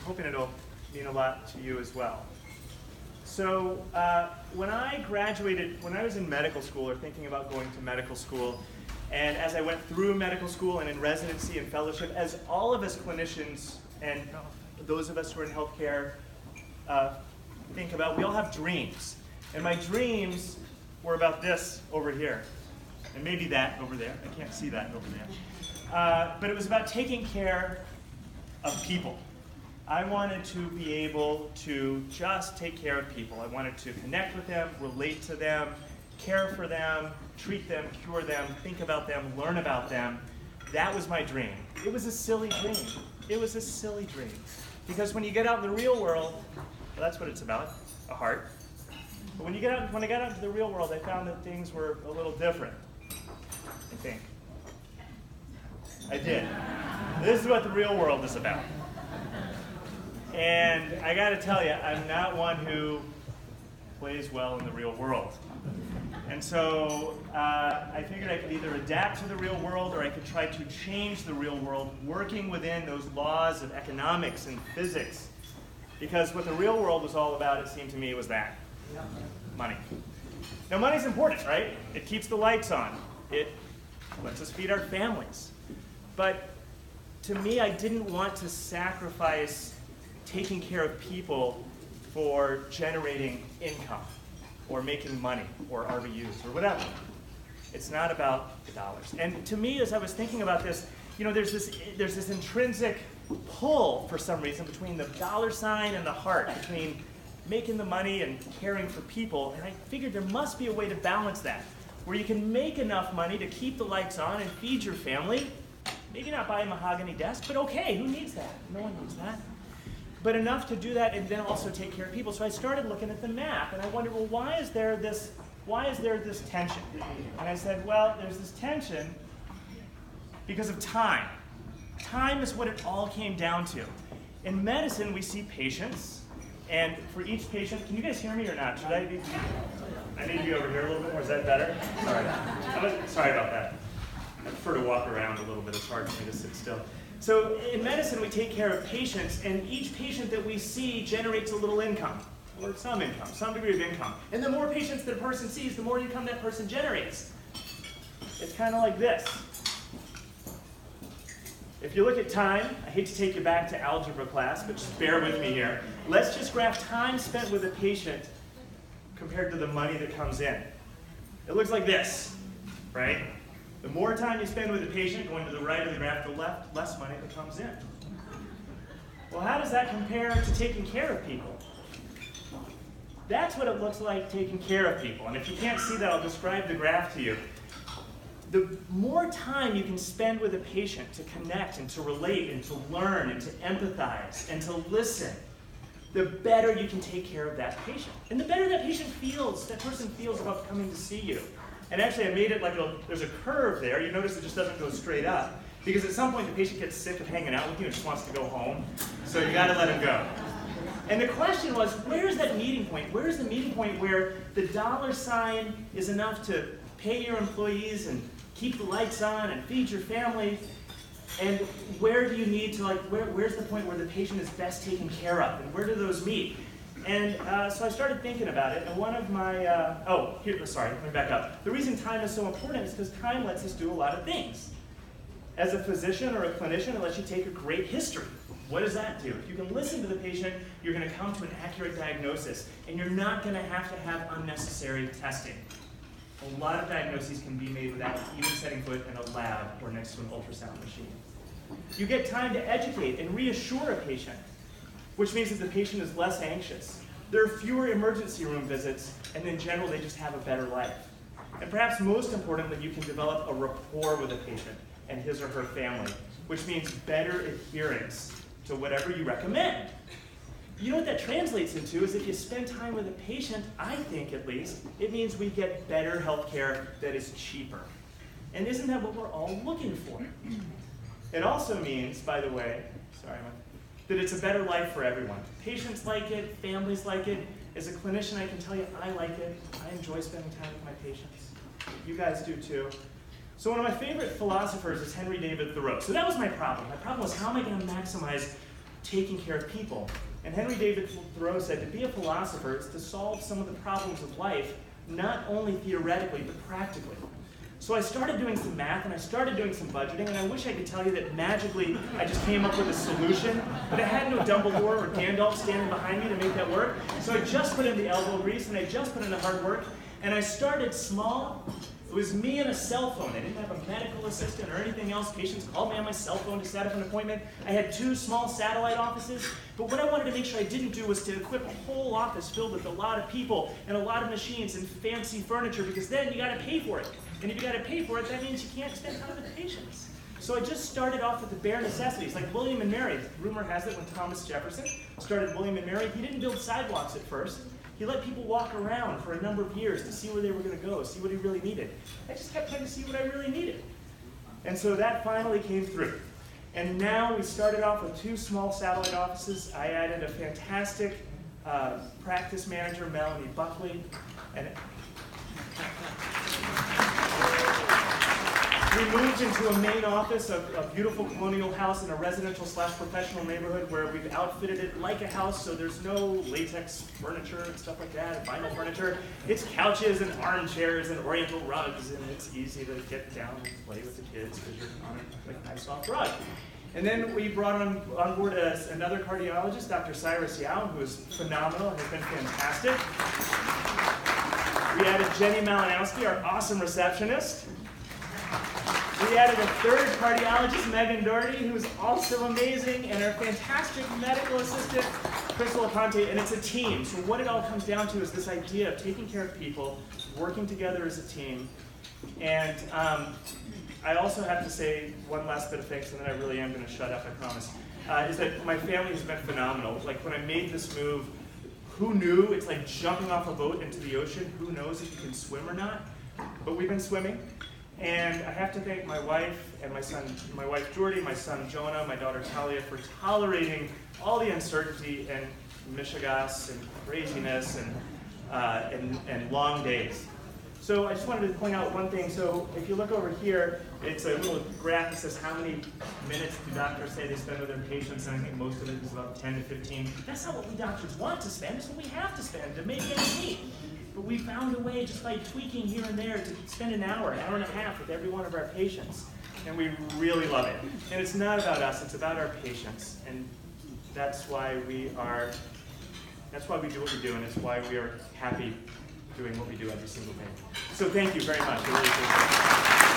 hoping it'll mean a lot to you as well. So when I graduated, when I was in medical school or thinking about going to medical school, and as I went through medical school and in residency and fellowship, as all of us clinicians and those of us who are in healthcare think about, we all have dreams. And my dreams were about this over here, and maybe that over there. I can't see that over there. But it was about taking care of people. I wanted to be able to just take care of people. I wanted to connect with them, relate to them, care for them, treat them, cure them, think about them, learn about them. That was my dream. It was a silly dream. It was a silly dream. Because when you get out in the real world, well, that's what it's about, a heart. But when I got out into the real world, I found that things were a little different, I think. I did. This is what the real world is about. And I got to tell you, I'm not one who plays well in the real world. And so I figured I could either adapt to the real world or I could try to change the real world, working within those laws of economics and physics. Because what the real world was all about, it seemed to me, was that. Money. Now money's important, right? It keeps the lights on. It lets us feed our families. But to me, I didn't want to sacrifice taking care of people for generating income or making money or RVUs or whatever. It's not about the dollars. And to me, as I was thinking about this, there's this intrinsic pull for some reason between the dollar sign and the heart, between making the money and caring for people. And I figured there must be a way to balance that, where you can make enough money to keep the lights on and feed your family. Maybe not buy a mahogany desk, but okay, who needs that? No one needs that. But enough to do that and then also take care of people. So I started looking at the map and I wondered, well, why is there this tension? And I said, well, there's this tension because of time. Time is what it all came down to. In medicine, we see patients, and for each patient, can you guys hear me or not? I need to be over here a little bit more. Is that better? Sorry about that. I prefer to walk around a little bit. It's hard for me to sit still. So in medicine, we take care of patients, and each patient that we see generates a little income, or some income, some degree of income. And the more patients that a person sees, the more income that person generates. It's kind of like this. If you look at time, I hate to take you back to algebra class, but just bear with me here. Let's just graph time spent with a patient compared to the money that comes in. It looks like this, right? The more time you spend with a patient, going to the right of the graph, the less money that comes in. Well, how does that compare to taking care of people? That's what it looks like taking care of people. And if you can't see that, I'll describe the graph to you. The more time you can spend with a patient to connect and to relate and to learn and to empathize and to listen, the better you can take care of that patient. And the better that person feels about coming to see you. And actually I made it like there's a curve there. You notice it just doesn't go straight up. Because at some point the patient gets sick of hanging out with you and just wants to go home. So you gotta let him go. And the question was, where is that meeting point? Where is the meeting point where the dollar sign is enough to pay your employees and keep the lights on and feed your family? And where do you need to, where's the point where the patient is best taken care of? And where do those meet? And so I started thinking about it, and one of my, let me back up. The reason time is so important is because time lets us do a lot of things. As a physician or a clinician, it lets you take a great history. What does that do? If you can listen to the patient, you're going to come to an accurate diagnosis, and you're not going to have unnecessary testing. A lot of diagnoses can be made without even setting foot in a lab or next to an ultrasound machine. You get time to educate and reassure a patient, which means that the patient is less anxious. There are fewer emergency room visits, and in general, they just have a better life. And perhaps most importantly, you can develop a rapport with a patient and his or her family, which means better adherence to whatever you recommend. You know what that translates into is if you spend time with a patient, I think at least, it means we get better health care that is cheaper. And isn't that what we're all looking for? It also means, by the way, that it's a better life for everyone. Patients like it, families like it. As a clinician, I can tell you I like it. I enjoy spending time with my patients. You guys do too. So one of my favorite philosophers is Henry David Thoreau. So that was my problem. My problem was, how am I going to maximize taking care of people. And Henry David Thoreau said to be a philosopher is to solve some of the problems of life, not only theoretically, but practically. So I started doing some math and I started doing some budgeting, and I wish I could tell you that magically I just came up with a solution, but I had no Dumbledore or Gandalf standing behind me to make that work. So I just put in the elbow grease and I just put in the hard work, and I started small. It was me and a cell phone. I didn't have a medical assistant or anything else. Patients called me on my cell phone to set up an appointment. I had 2 small satellite offices. But what I wanted to make sure I didn't do was to equip a whole office filled with a lot of people and a lot of machines and fancy furniture, because then you got to pay for it. And if you got to pay for it, that means you can't spend time with patients. So I just started off with the bare necessities, like William and Mary. Rumor has it when Thomas Jefferson started William and Mary, he didn't build sidewalks at first. He let people walk around for a number of years to see where they were going to go, see what he really needed. I just kept trying to see what I really needed. And so that finally came through. And now we started off with 2 small satellite offices. I added a fantastic practice manager, Melanie Buckley. And we moved into a main office, a beautiful colonial house in a residential/professional neighborhood where we've outfitted it like a house, so there's no latex furniture and stuff like that, vinyl furniture. It's couches and armchairs and oriental rugs, and it's easy to get down and play with the kids because you're on a nice soft rug. And then we brought on board another cardiologist, Dr. Cyrus Yao, who is phenomenal and has been fantastic. We added Jenny Malinowski, our awesome receptionist. We added a 3rd cardiologist, Megan Doherty, who's also amazing, and our fantastic medical assistant, Crystal Aponte, and it's a team. So what it all comes down to is this idea of taking care of people, working together as a team. And I also have to say one last bit of thanks, and then I really am going to shut up, I promise, is that my family has been phenomenal. Like when I made this move, who knew? It's like jumping off a boat into the ocean. Who knows if you can swim or not? But we've been swimming. And I have to thank my wife and my son, my wife Jordy, my son Jonah, my daughter Talia, for tolerating all the uncertainty and mishigas and craziness and long days. So I just wanted to point out one thing. So if you look over here, it's a little graph that says how many minutes do doctors say they spend with their patients, and I think most of it is about 10 to 15. That's not what we doctors want to spend, it's what we have to spend to make ends meet. But we found a way, just by tweaking here and there, to spend an hour and a half with every one of our patients. And we really love it. And it's not about us, it's about our patients. And that's why we do what we do, and it's why we are happy doing what we do every single day. So thank you very much. I really appreciate it.